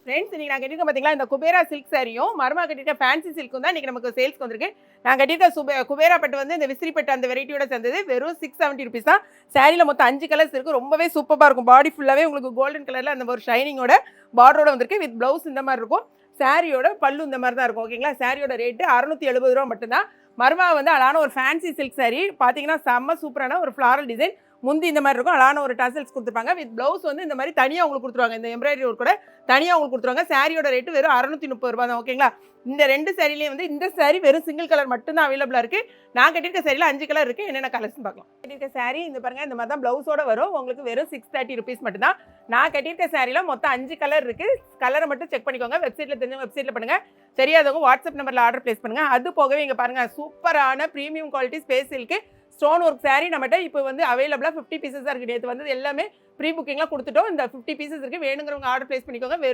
Friends இன்னைக்கு நான் கட்டிருக்க பார்த்தீங்களா இந்த குபேரா சில்க் சாரியும் மருமா கட்டிருக்க ஃபேன்சி சில்க்கும் தான் இன்னைக்கு நமக்கு சேல்ஸ்க்கு வந்திருக்கு. நான் கட்டிருக்க குபேரா பட்டு வந்து இந்த விசிறி பட்டு அந்த வெரைட்டியோட சேர்ந்தது வெறும் 670 ருபீஸ் தான். சாரியில் மொத்தம் 5 கலர்ஸ் இருக்குது. ரொம்பவே சூப்பராக இருக்கும். பாடி ஃபுல்லாகவே உங்களுக்கு கோல்டன் கலரில் அந்த ஒரு ஷைனிங்கோட பார்டரோட வந்திருக்கு. வித் ப்ளவுஸ் இந்த மாதிரி இருக்கும். சாரியோட பல்லு இந்த மாதிரி தான் இருக்கும். ஓகேங்களா? சாரியோட ரேட்டு 670 ரூபா மட்டும்தான். மருமா வந்து அழகான ஒரு ஃபேன்சி சில்க் சாரி பார்த்தீங்கன்னா செம்ம சூப்பரான ஒரு ஃப்ளாரல் டிசைன். முந்தி இந்த மாதிரி இருக்கும். அழகான ஒரு டசல்ஸ் கொடுத்துருப்பாங்க. வித் ப்ளவுஸ் வந்து இந்த மாதிரி தனியாக உங்களுக்கு கொடுத்துருவாங்க. இந்த எம்ப்ராய்டரி ஒர்க் கூட தனியாக உங்களுக்கு கொடுத்துருவாங்க. சாரியோட ரேட்டு வெறும் 630 ரூபா தான். ஓகேங்களா? இந்த 2 சாரிலையும் வந்து இந்த சாரி வெறும் சிங்கிள் கலர் மட்டும்தான் அவைலபிளாக இருக்குது. நான் கட்டியிருக்க சாரியில் 5 கலர் இருக்குது. என்னென்ன கலர்ஸ் பார்க்கலாம். கட்டியிருக்க சாரி இந்த பாருங்கள் இந்த மாதிரி தான் ப்ளவுஸோட வரும். உங்களுக்கு வெறும் 630 ருபீஸ் மட்டும்தான். நான் கட்டியிருக்க சாரியில் மொத்தம் 5 கலர் இருக்குது. கலரை மட்டும் செக் பண்ணிக்கோங்க. வெப்சைட்டில் தெரிஞ்சவங்க வெப்சைட்டில் பண்ணுங்கள். தெரியாதவங்க வாட்ஸ்அப் நம்பரில் ஆர்டர் ப்ளேஸ் பண்ணுங்கள். அது போகவே இங்கே பாருங்கள் சூப்பரான premium quality space silk stone work sorry நம்மகிட்ட இப்போ வந்து அவைலபிளாக 50 பீசஸ் தான் இருக்குது. நேற்று வந்து எல்லாமே ப்ரீ புக்கிங்லாம் கொடுத்துட்டோம். இந்த 50 பீசஸ் இருக்குது. வேணுங்கிறவங்க ஆர்டர் ப்ளேஸ் பண்ணிக்கோங்க. வெறும்